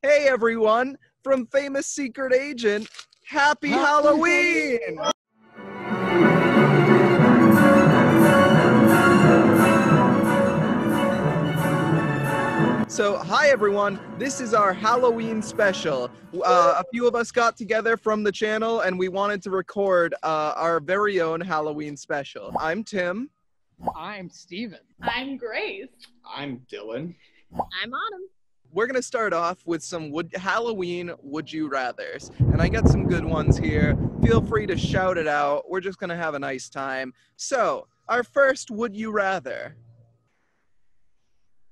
Hey everyone, from Famous Secret Agent, Happy Halloween! So, hi everyone, this is our Halloween special. A few of us got together from the channel and we wanted to record our very own Halloween special. I'm Tim. I'm Steven. I'm Grace. I'm Dylan. I'm Autumn. We're gonna start off with some Halloween would you rathers, and I got some good ones here. Feel free to shout it out. We're just gonna have a nice time. So, our first would you rather.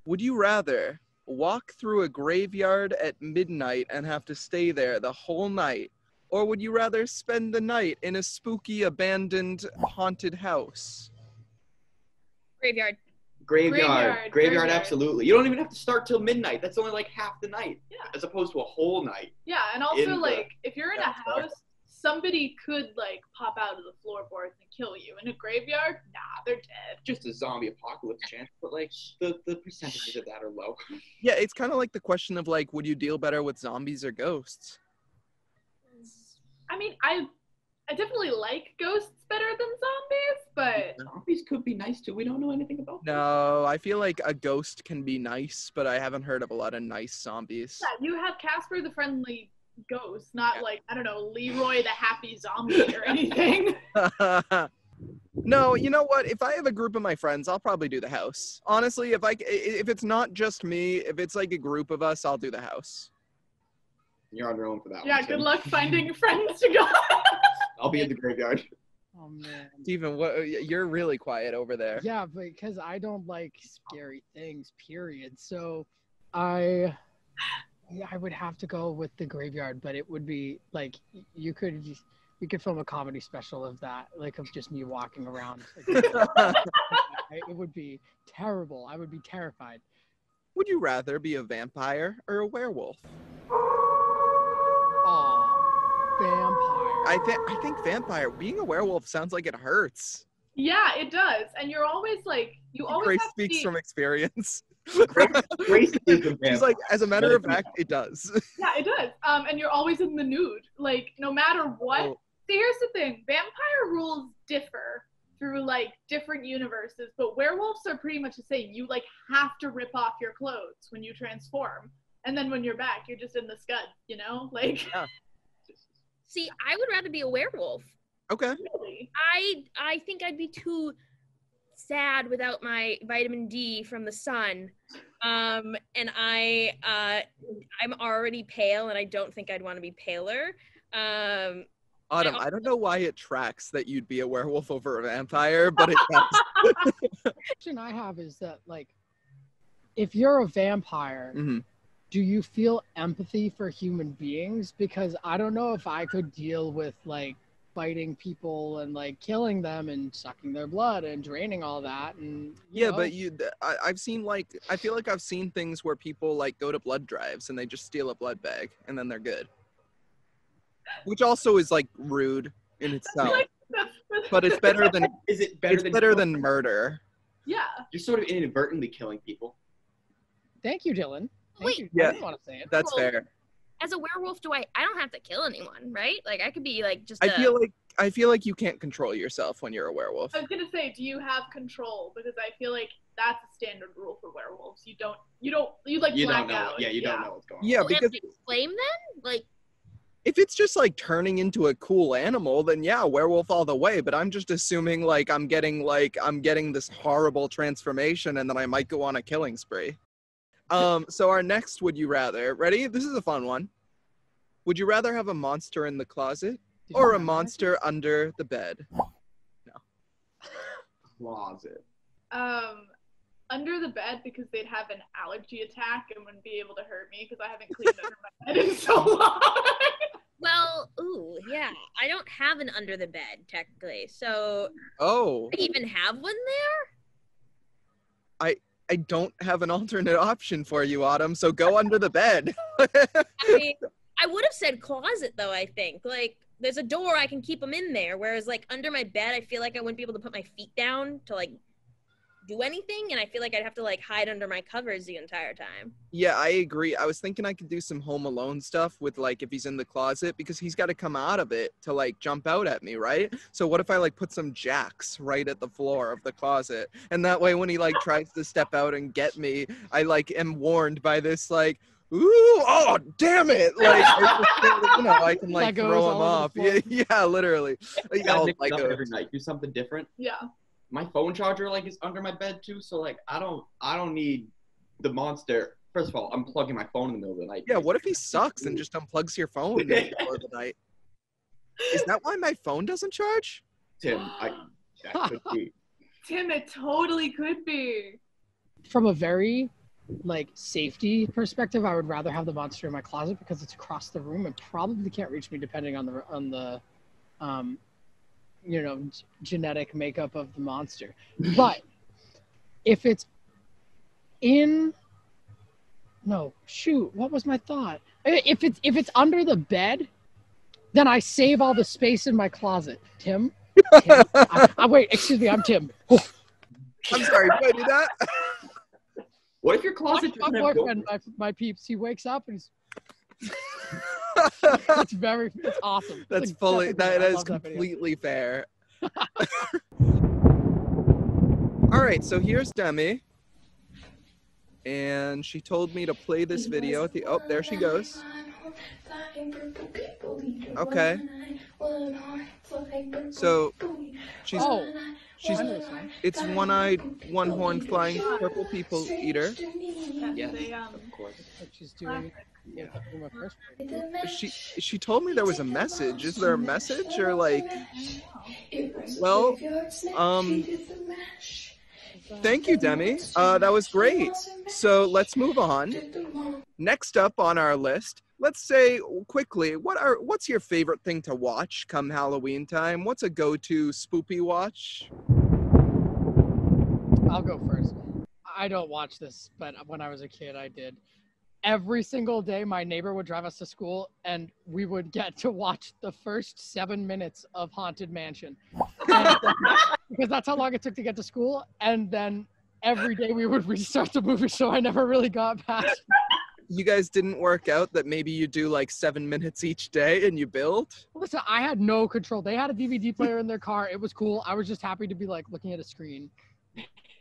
Would you rather walk through a graveyard at midnight and have to stay there the whole night, or would you rather spend the night in a spooky, abandoned, haunted house? Graveyard, absolutely. You don't even have to start till midnight. That's only like half the night. Yeah. As opposed to a whole night. Yeah, and also like if you're in a house, somebody could like pop out of the floorboards and kill you. In a graveyard, nah, they're dead. Just a zombie apocalypse chance, but like the percentages of that are low. Yeah, it's kind of like the question of like, would you deal better with zombies or ghosts? I mean, I definitely like ghosts better than zombies, but Zombies could be nice too. We don't know anything about them. No, I feel like a ghost can be nice, but I haven't heard of a lot of nice zombies. yeah, you have Casper the Friendly Ghost, not like, I don't know, Leroy the Happy Zombie or anything. No, you know what? If I have a group of my friends, I'll probably do the house. Honestly, if it's not just me, if it's like a group of us, I'll do the house. You're on your own for that Yeah, one. good luck finding friends to go. I'll be in the graveyard. Oh man. Steven, you're really quiet over there. Yeah, because I don't like scary things, period. So I would have to go with the graveyard, but it would be like you could film a comedy special of that, like of just me walking around. It would be terrible. I would be terrified. Would you rather be a vampire or a werewolf? Vampire. I think vampire. Being a werewolf sounds like it hurts. Yeah, it does. And you're always like, you always Grace have to speaks be... from experience. Grace is a vampire. She's like, as a matter of fact, it does. Yeah, it does. And you're always in the nude. Like, no matter what. Oh. See, here's the thing. Vampire rules differ through, like, different universes. But werewolves are pretty much the same. You, like, have to rip off your clothes when you transform. And then when you're back, you're just in the scud, you know? Like... Yeah. See, I would rather be a werewolf. Okay. Really? I think I'd be too sad without my vitamin D from the sun. And I'm already pale, and I don't think I'd want to be paler. Autumn, I don't know why it tracks that you'd be a werewolf over a vampire, but it does. The question I have is that, like, if you're a vampire, do you feel empathy for human beings? Because I don't know if I could deal with, like, biting people and, like, killing them and sucking their blood and draining all that. And you know. But I've seen, like, I feel like I've seen things where people, like, go to blood drives and they just steal a blood bag and then they're good. Which also is, like, rude in itself. But it's better than... Is it better than murder. Yeah. You're sort of inadvertently killing people. Thank you, Dylan. Wait. You. Yeah. I didn't want to say it. That's fair. As a werewolf, I don't have to kill anyone, right? Like, I could be, like, just I feel like you can't control yourself when you're a werewolf. I was gonna say, do you have control? Because I feel like that's a standard rule for werewolves. You black don't know. out. Yeah, you don't know what's going on. Yeah, Will because... it flame then? Like... If it's just, like, turning into a cool animal, then yeah, werewolf all the way. But I'm just assuming, like, I'm getting this horrible transformation and then I might go on a killing spree. So our next would you rather, ready? This is a fun one. Would you rather have a monster in the closet or a monster under the bed? No. Closet. Under the bed, because they'd have an allergy attack and wouldn't be able to hurt me because I haven't cleaned under my bed in so long. Well, ooh, yeah. I don't have an under the bed, technically. So, Oh. I even have one there? I don't have an alternate option for you, Autumn, so go under the bed. I mean, I would have said closet, though, I think. Like, there's a door, I can keep them in there, whereas, like, under my bed, I feel like I wouldn't be able to put my feet down to, like, do anything, and I feel like I'd have to like hide under my covers the entire time. Yeah, I agree. I was thinking I could do some Home Alone stuff with like if he's in the closet, because he's got to come out of it to like jump out at me, right? So what if I like put some jacks right at the floor of the closet, and that way when he like tries to step out and get me, I like am warned by this like, ooh, oh damn it, like I can like Legos throw him all off. over the Yeah, yeah, literally. You Yeah, gotta mix it up Legos. every night. Do something different. Yeah. My phone charger like is under my bed too, so like I don't need the monster. First of all, I'm plugging my phone in the middle of the night. Yeah, what if he sucks and just unplugs your phone in the middle of the night? Is that why my phone doesn't charge? Tim, that could be. Tim, it totally could be. From a very like safety perspective, I would rather have the monster in my closet because it's across the room and probably can't reach me depending on the genetic makeup of the monster. But if it's what was my thought? If it's under the bed, then I save all the space in my closet. Tim? Wait, excuse me, I'm Tim. I'm sorry, did I do that? What if your closet My doesn't have boyfriend, my peeps, he wakes up and he's it's awesome. That's It's fully, definitely- that I is love that video. completely fair. All right, so here's Demi. And she told me to play this video at the, oh, there she goes. Okay. So she's it's one-eyed, one-horned flying purple people eater. Yes, They, of course. What she's doing. Yeah, my first She told me there was a message. Is there a message or like, well, thank you, Demi. That was great. So let's move on. Next up on our list, let's say quickly, what's your favorite thing to watch come Halloween time? What's a go-to spoopy watch? I'll go first. I don't watch this, but when I was a kid, I did. Every single day, my neighbor would drive us to school, and we would get to watch the first 7 minutes of Haunted Mansion. Because that's how long it took to get to school. And then every day we would restart the movie, so I never really got past. You guys didn't work out that maybe you do like 7 minutes each day and you build? Listen, I had no control. They had a DVD player in their car. It was cool. I was just happy to be like looking at a screen.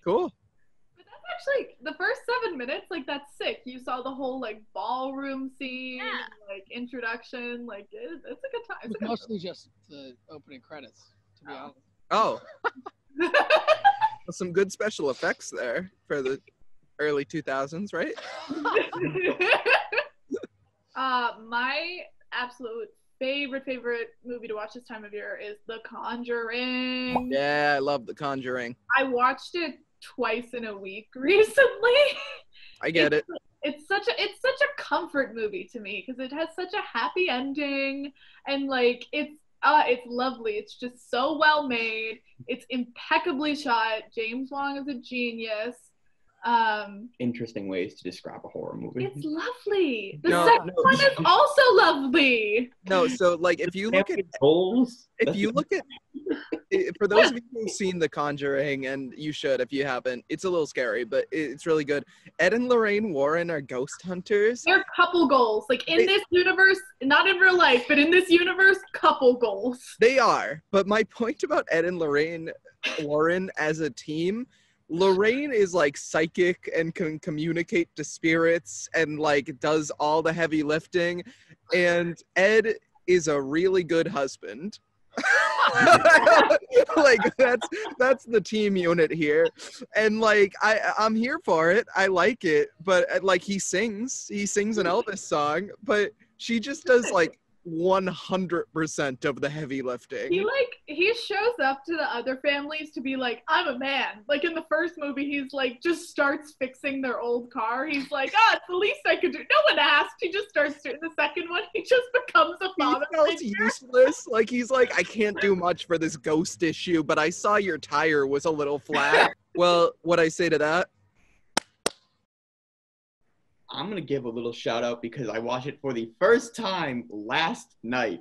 Cool. But that's actually the first 7 minutes. Like that's sick. You saw the whole like ballroom scene, Yeah. like introduction. Like it's a good time. It It's was a good mostly just the opening credits, to be honest. Oh, some good special effects there for the early 2000s, right? My absolute favorite movie to watch this time of year is The Conjuring. Yeah, I love The Conjuring. I watched it twice in a week recently. I get it. It's such a comfort movie to me because it has such a happy ending and like it's lovely. It's just so well made. It's impeccably shot. James Wong is a genius. Interesting ways to describe a horror movie. It's lovely. The No, second no. one is also lovely. No, so like if you look at goals, for those of you who've seen The Conjuring, and you should if you haven't, it's a little scary, but it's really good. Ed and Lorraine Warren are ghost hunters. They're couple goals. Like in this universe, not in real life, but in this universe, couple goals. They are. But my point about Ed and Lorraine Warren as a team, Lorraine is like psychic and can communicate to spirits and like does all the heavy lifting, and Ed is a really good husband. Like that's the team unit here, and like I'm here for it. I like it, but like he sings an Elvis song, but she just does like 100% of the heavy lifting. He shows up to the other families to be like, I'm a man. Like in the first movie, he's like just starts fixing their old car. He's like, it's the least I could do. No one asked. He just starts doing the second one. He just becomes a father. He feels useless. Like he's like, I can't do much for this ghost issue, but I saw your tire was a little flat. Well, what I say to that? I'm going to give a little shout out because I watched it for the first time last night,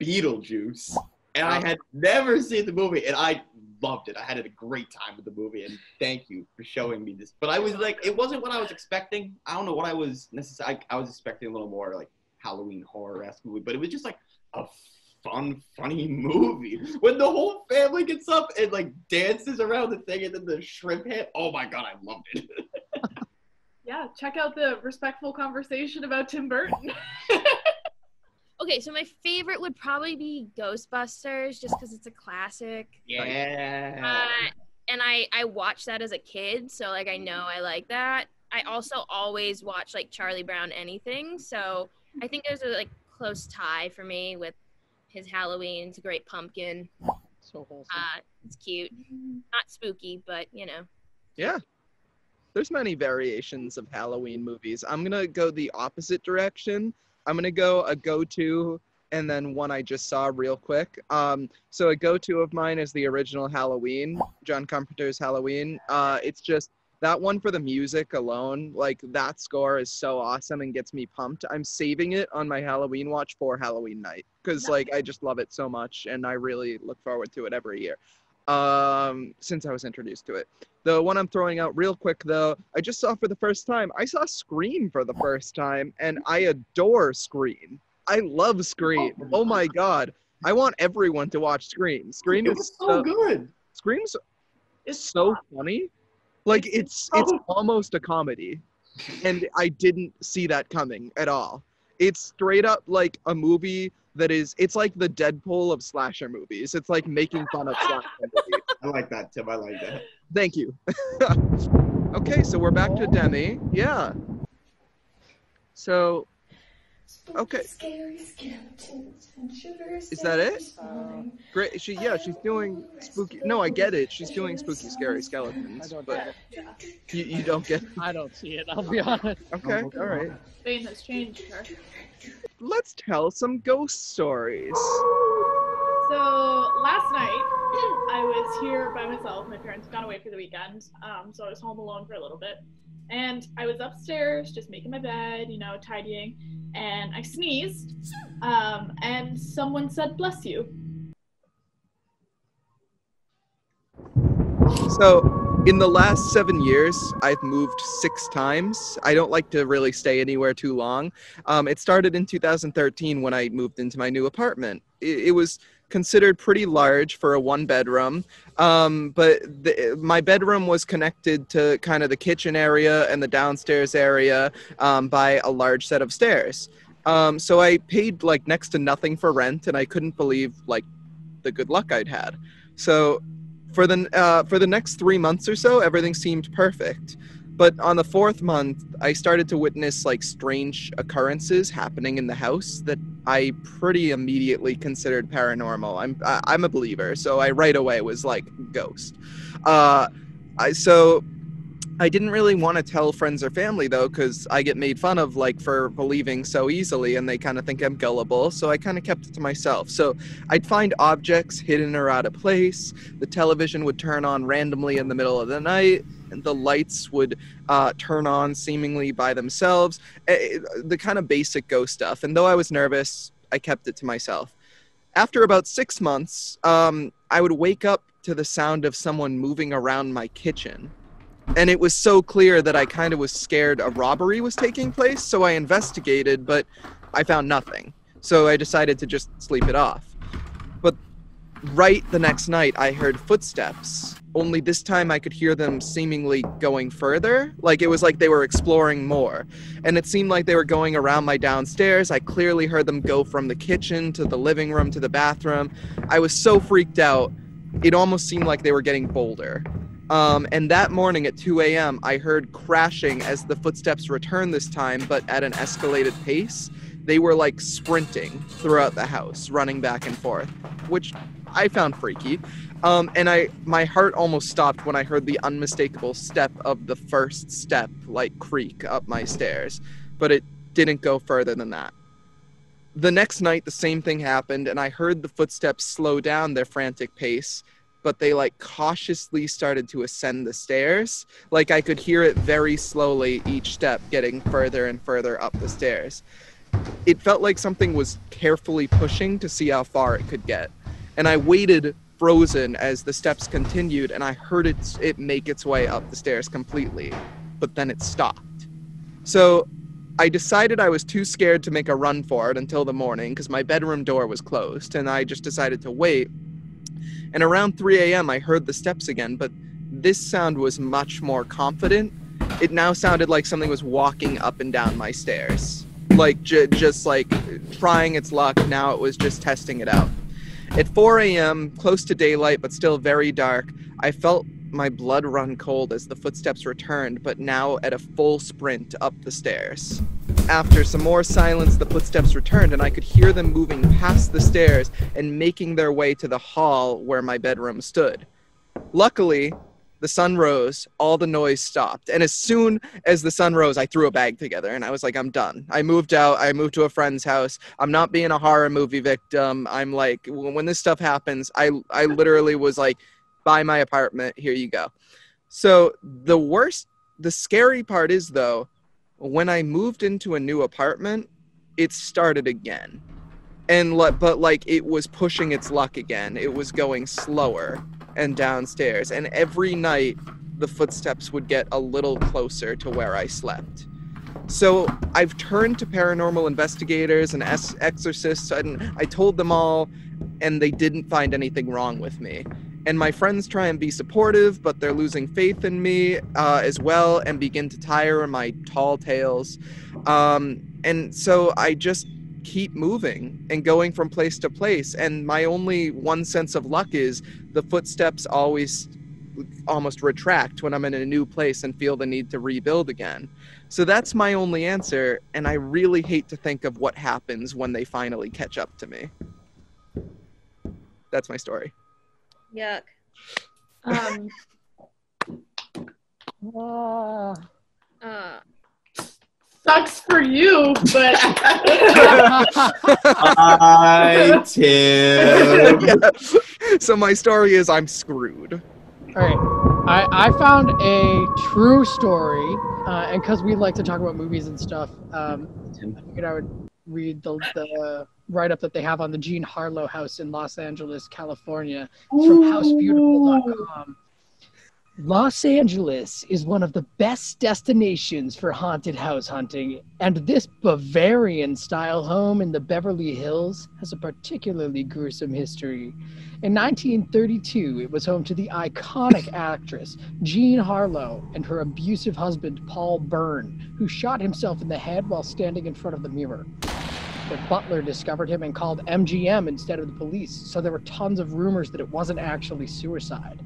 Beetlejuice. And I had never seen the movie, and I loved it. I had a great time with the movie, and thank you for showing me this. But I was like, it wasn't what I was expecting. I don't know what I was necessarily. I was expecting a little more like Halloween horror-esque movie, but it was just like a fun, funny movie. When the whole family gets up and like dances around the thing, and then the shrimp hit. Oh my god, I loved it. Yeah, check out the respectful conversation about Tim Burton. Okay, so my favorite would probably be Ghostbusters, just because it's a classic. Yeah. And I watched that as a kid, so like I know I like that. I also always watch like Charlie Brown anything, so I think there's a like close tie for me with his Halloween. It's a great pumpkin. So wholesome. It's cute, not spooky, but you know. Yeah. There's many variations of Halloween movies. I'm gonna go the opposite direction. I'm gonna go a go-to and then one I just saw real quick. So a go-to of mine is the original Halloween, John Carpenter's Halloween. It's just that one for the music alone. Like that score is so awesome and gets me pumped. I'm saving it on my Halloween watch for Halloween night because like I just love it so much and I really look forward to it every year. Since I was introduced to it. The one I'm throwing out real quick though, I just saw for the first time. I saw Scream for the first time and I adore Scream. I love Scream. Oh my god. I want everyone to watch Scream. Scream is so good. Scream's so funny. Like it's almost a comedy. And I didn't see that coming at all. It's straight up like a movie that is, it's like the Deadpool of slasher movies. It's like making fun of slasher movies. I like that, Tim. I like that. Thank you. Okay, so we're back to Demi. Yeah. So, okay. Is that it? Great. She's doing spooky. No, I get it. She's doing spooky, scary skeletons. But you don't get it. I don't see it, I'll be honest. Okay, all right. Fame has changed her. Let's tell some ghost stories. So last night, I was here by myself. My parents had gone away for the weekend, so I was home alone for a little bit. And I was upstairs just making my bed, you know, tidying, and I sneezed, and someone said, "Bless you." So, in the last 7 years, I've moved 6 times. I don't like to really stay anywhere too long. It started in 2013 when I moved into my new apartment. It was considered pretty large for a 1-bedroom, but my bedroom was connected to kind of the kitchen area and the downstairs area by a large set of stairs. So I paid like next to nothing for rent, and I couldn't believe like the good luck I'd had. So for the next 3 months or so, everything seemed perfect. But on the 4th month, I started to witness like strange occurrences happening in the house that I pretty immediately considered paranormal. I'm a believer, so I right away was like ghost. So I didn't really want to tell friends or family though, because I get made fun of like for believing so easily, and they kind of think I'm gullible. So I kind of kept it to myself. So I'd find objects hidden or out of place. The television would turn on randomly in the middle of the night, and the lights would turn on seemingly by themselves. The kind of basic ghost stuff. And though I was nervous, I kept it to myself. After about 6 months, I would wake up to the sound of someone moving around my kitchen. And it was so clear that I kind of was scared a robbery was taking place, so I investigated, but I found nothing. So I decided to just sleep it off. But right the next night, I heard footsteps, only this time I could hear them seemingly going further. Like it was like they were exploring more. And it seemed like they were going around my downstairs. I clearly heard them go from the kitchen to the living room to the bathroom. I was so freaked out, it almost seemed like they were getting bolder. And that morning at 2 a.m., I heard crashing as the footsteps returned this time, but at an escalated pace. They were like sprinting throughout the house, running back and forth, which I found freaky. And my heart almost stopped when I heard the unmistakable step of the first step, like creak up my stairs, but it didn't go further than that. The next night, the same thing happened, and I heard the footsteps slow down their frantic pace, but they like cautiously started to ascend the stairs. Like I could hear it very slowly, each step getting further and further up the stairs. It felt like something was carefully pushing to see how far it could get. And I waited frozen as the steps continued, and I heard it make its way up the stairs completely, but then it stopped. So I decided I was too scared to make a run for it until the morning because my bedroom door was closed, and I just decided to wait. And around 3 a.m. I heard the steps again, but this sound was much more confident. It now sounded like something was walking up and down my stairs. Like, just like trying its luck. Now it was just testing it out. At 4 a.m., close to daylight, but still very dark, I felt my blood run cold as the footsteps returned, but now at a full sprint up the stairs. After some more silence, the footsteps returned, and I could hear them moving past the stairs and making their way to the hall where my bedroom stood. Luckily, the sun rose, all the noise stopped, and as soon as the sun rose, I threw a bag together, and I was like, I'm done. I moved out, I moved to a friend's house. I'm not being a horror movie victim. I'm like, when this stuff happens, I literally was like, buy my apartment, here you go. So the scary part is, though, when I moved into a new apartment, it started again. But like it was pushing its luck again. It was going slower and downstairs. And every night the footsteps would get a little closer to where I slept. So I've turned to paranormal investigators and exorcists, and I told them all, and they didn't find anything wrong with me. And my friends try and be supportive, but they're losing faith in me as well and begin to tire my tall tales. And so I just keep moving and going from place to place. And my only one sense of luck is the footsteps always almost retract when I'm in a new place and feel the need to rebuild again. So that's my only answer. And I really hate to think of what happens when they finally catch up to me. That's my story. Yuck. Sucks for you, but I too. Yeah. So my story is I'm screwed. All right, I found a true story, and because we like to talk about movies and stuff, I figured I would read the write-up that they have on the Jean Harlow house in Los Angeles, California. It's from housebeautiful.com. Los Angeles is one of the best destinations for haunted house hunting, and this Bavarian-style home in the Beverly Hills has a particularly gruesome history. In 1932, it was home to the iconic actress Jean Harlow and her abusive husband, Paul Byrne, who shot himself in the head while standing in front of the mirror. Their butler discovered him and called MGM instead of the police, so there were tons of rumors that it wasn't actually suicide.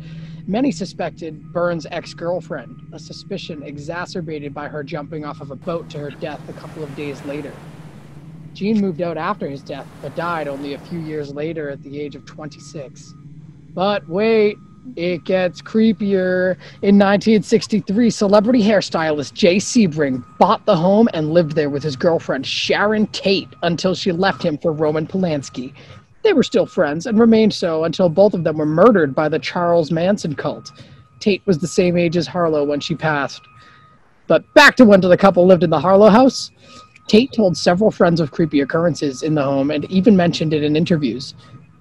Many suspected Byrne's ex-girlfriend, a suspicion exacerbated by her jumping off of a boat to her death a couple of days later. Jean moved out after his death, but died only a few years later at the age of 26. But wait, it gets creepier. In 1963, celebrity hairstylist Jay Sebring bought the home and lived there with his girlfriend Sharon Tate until she left him for Roman Polanski. They were still friends and remained so until both of them were murdered by the Charles Manson cult. Tate was the same age as Harlow when she passed. But back to when the couple lived in the Harlow house. Tate told several friends of creepy occurrences in the home and even mentioned it in interviews.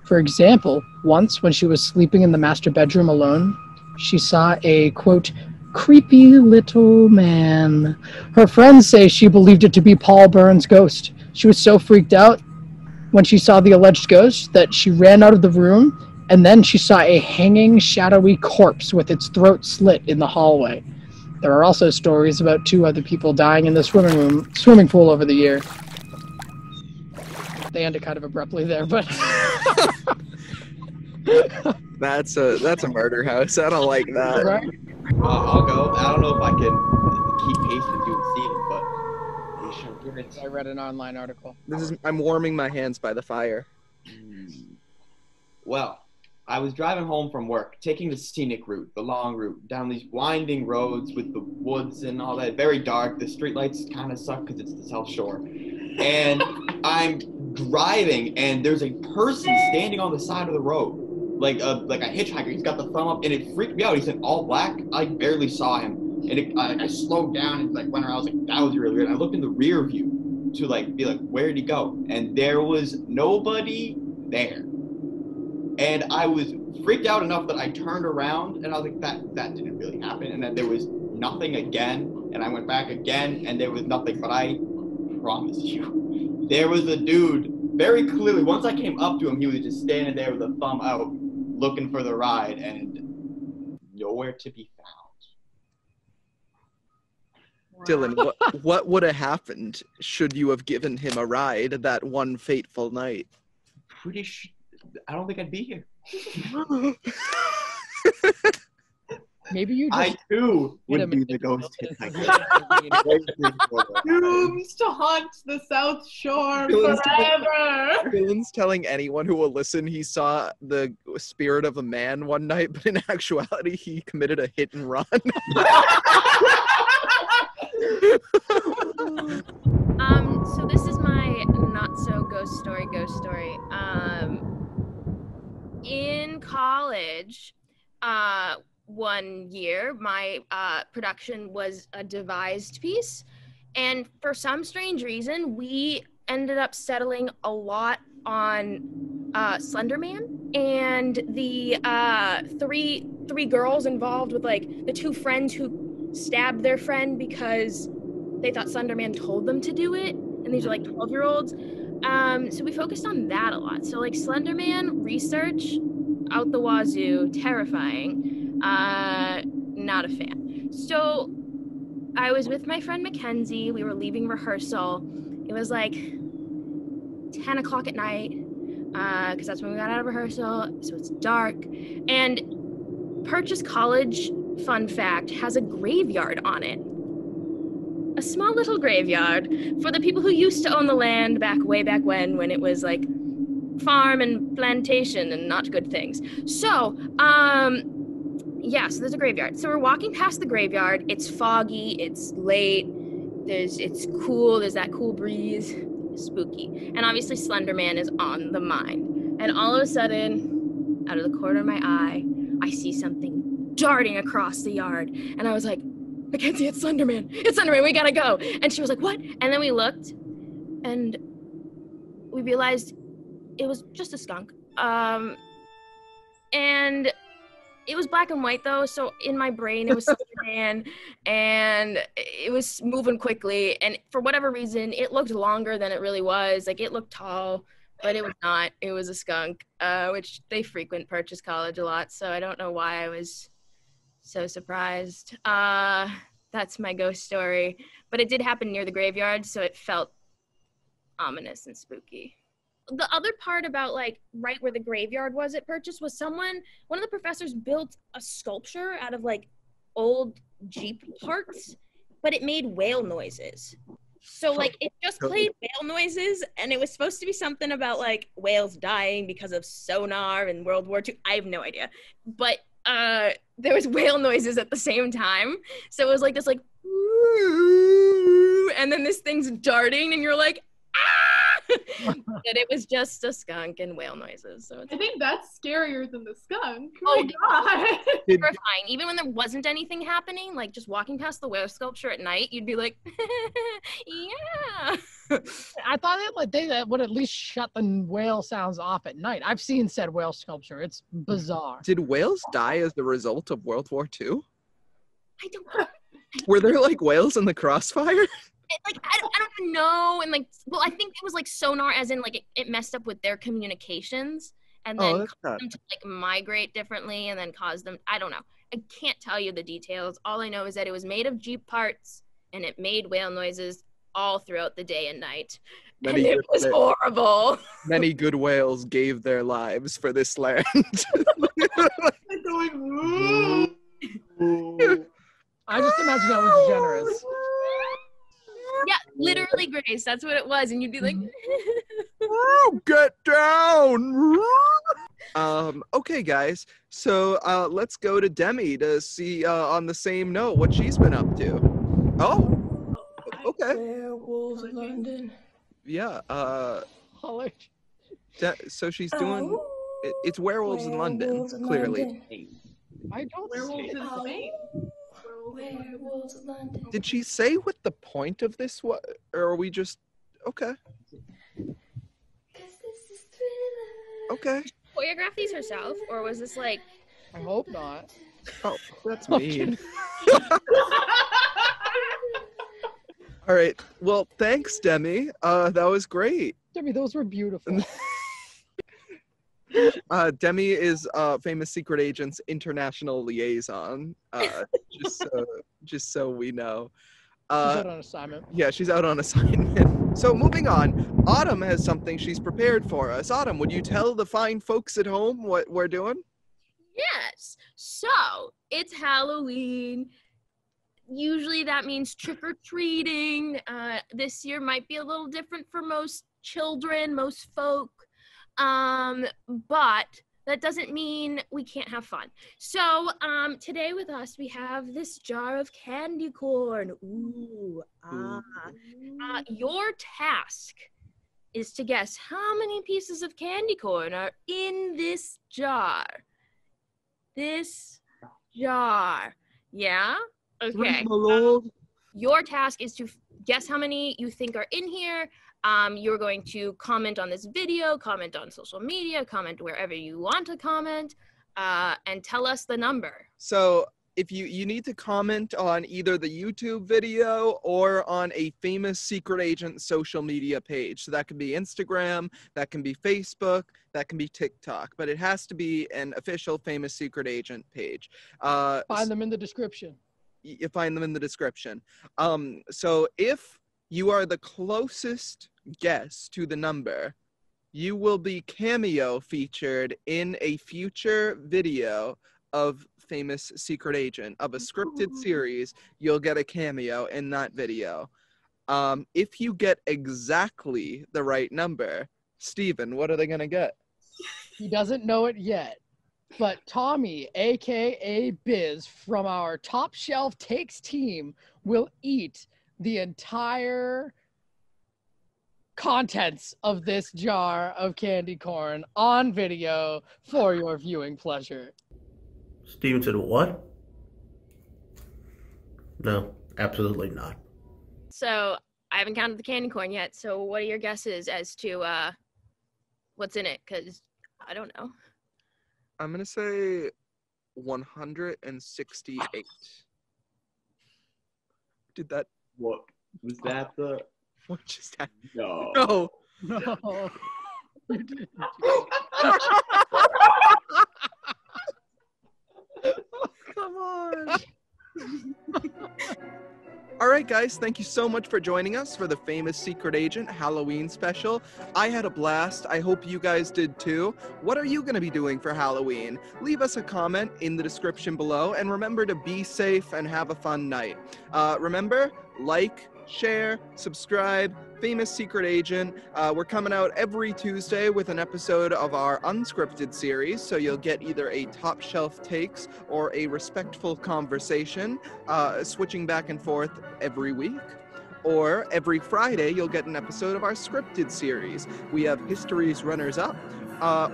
For example, once when she was sleeping in the master bedroom alone, she saw a, quote, creepy little man. Her friends say she believed it to be Paul Byrne's ghost. She was so freaked out when she saw the alleged ghost that she ran out of the room, and then she saw a hanging, shadowy corpse with its throat slit in the hallway. There are also stories about 2 other people dying in the swimming pool over the year. They ended kind of abruptly there, but That's a murder house. I don't like that. right? I'll go. I don't know if I can keep pace with you and Steven, but we shall give it. I read an online article. I'm warming my hands by the fire. Well, I was driving home from work, taking the scenic route, the long route, down these winding roads with the woods and all that. Very dark. The streetlights kind of suck because it's the South Shore. And I'm driving, and there's a person standing on the side of the road, like a hitchhiker. He's got the thumb up, and it freaked me out. He's in all black. I barely saw him, and I slowed down and went around. I was like, that was really weird. I looked in the rear view to be like, where did he go? And there was nobody there. And I was freaked out enough that I turned around and I was like, that didn't really happen. And then there was nothing again. And I went back again and there was nothing. But I promise you, there was a dude very clearly. Once I came up to him, he was just standing there with a thumb out looking for the ride and nowhere to be found. Dylan, what would have happened should you have given him a ride that one fateful night? Pretty sure. I don't think I'd be here. Maybe you just... I too would be the ghost hitchhiker. Dooms to haunt the South Shore Dylan's forever. Dylan's telling anyone who will listen he saw the spirit of a man one night, but in actuality he committed a hit and run. So this is my not so ghost story. In college, one year, my production was a devised piece, and for some strange reason, we ended up settling a lot on Slenderman, and the three girls involved with like the two friends who stabbed their friend because they thought Slenderman told them to do it, and these are like 12-year-olds. So we focused on that a lot. So like Slenderman research out the wazoo, terrifying. Not a fan. So I was with my friend Mackenzie. We were leaving rehearsal. It was like 10 o'clock at night, because that's when we got out of rehearsal. So it's dark. And Purchase College, fun fact, has a graveyard on it. A small little graveyard for the people who used to own the land way back when it was like farm and plantation and not good things. So, so there's a graveyard. So we're walking past the graveyard. It's foggy. It's late. It's cool. There's that cool breeze. Spooky. And obviously Slenderman is on the mind. And all of a sudden, out of the corner of my eye, I see something darting across the yard. And I was like, Mackenzie, it's Slenderman. It's Slenderman. We gotta go. And she was like, what? And then we looked and we realized it was just a skunk. And it was black and white though. So in my brain, it was Slenderman and it was moving quickly. And for whatever reason, it looked longer than it really was. Like it looked tall, but it was not. It was a skunk, which they frequent Purchase College a lot. So I don't know why I was so surprised. That's my ghost story. But it did happen near the graveyard, so it felt ominous and spooky. The other part about like right where the graveyard was at Purchase was one of the professors built a sculpture out of like old Jeep parts, but it made whale noises. So like it just played whale noises, and it was supposed to be something about like whales dying because of sonar in World War II. I have no idea. But there was whale noises at the same time. So it was like this like, and then this thing's darting and you're like, ah! And it was just a skunk and whale noises. So I think that's scarier than the skunk. Oh, God. Terrifying. Even when there wasn't anything happening, like just walking past the whale sculpture at night, you'd be like, yeah. I thought they would at least shut the whale sounds off at night. I've seen said whale sculpture. It's bizarre. Did whales die as a result of World War II? I don't know. Were there like whales in the crossfire? I don't even know. And like, well, I think it was like sonar, as in like it messed up with their communications and then caused them to like migrate differently and then caused them, I don't know. I can't tell you the details. All I know is that it was made of Jeep parts and it made whale noises all throughout the day and night. And it was horrible. Many good whales gave their lives for this land. I just imagine that was generous. Yeah, literally, Grace. That's what it was. And you'd be like, get down. Okay, guys. So let's go to Demi to see on the same note what she's been up to. Oh, okay. Werewolves of London. Yeah. So she's doing. Oh. It's werewolves in London, clearly. London. I don't Werewolves see in it. Spain? Werewolves of London. Did she say what the point of this was, or are we just okay? 'Cause this is Thriller. Okay. choreograph these herself, or was this like? I hope not. Oh, that's mean. All right. Well, thanks, Demi. That was great. Demi, those were beautiful. Demi is Famous Secret Agent's international liaison. Just so we know. She's out on assignment. Yeah, she's out on assignment. So moving on, Autumn has something she's prepared for us. Autumn, would you tell the fine folks at home what we're doing? Yes. So it's Halloween. Usually that means trick-or-treating. This year might be a little different for most children, most folk. But that doesn't mean we can't have fun. So today with us, we have this jar of candy corn. Ooh, your task is to guess how many pieces of candy corn are in this jar. This jar. Yeah? Okay. Your task is to guess how many you think are in here. You're going to comment on this video, comment on social media, comment wherever you want to comment, and tell us the number. So if you need to comment on either the YouTube video or on a Famous Secret Agent social media page. So that can be Instagram, that can be Facebook, that can be TikTok, but it has to be an official Famous Secret Agent page. Find them in the description. You find them in the description. So if you are the closest guess to the number, you will be cameo featured in a future video of Famous Secret Agent, of a scripted series. You'll get a cameo in that video. If you get exactly the right number, Steven, what are they gonna get? He doesn't know it yet, but Tommy, aka Biz, from our Top Shelf Takes team, will eat the entire contents of this jar of candy corn on video for your viewing pleasure. Steven said, what? No, absolutely not. So I haven't counted the candy corn yet. So what are your guesses as to what's in it? Because I don't know. I'm gonna say 168. Did that? What was that? The What just happened? no. No. No. You didn't. Come on. All right, guys, thank you so much for joining us for the Famous Secret Agent Halloween special. I had a blast. I hope you guys did too. What are you going to be doing for Halloween? Leave us a comment in the description below, and remember to be safe and have a fun night. Remember, like, share, subscribe, Famous Secret Agent. We're coming out every Tuesday with an episode of our Unscripted series, so you'll get either a top shelf takes or a respectful conversation, switching back and forth every week. Or every Friday, you'll get an episode of our scripted series. We have History's Runners Up,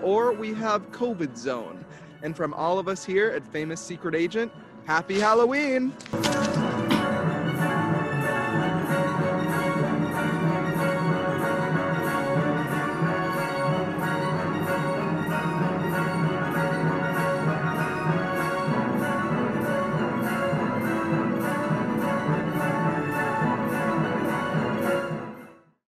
or we have COVID Zone. And from all of us here at Famous Secret Agent, happy Halloween!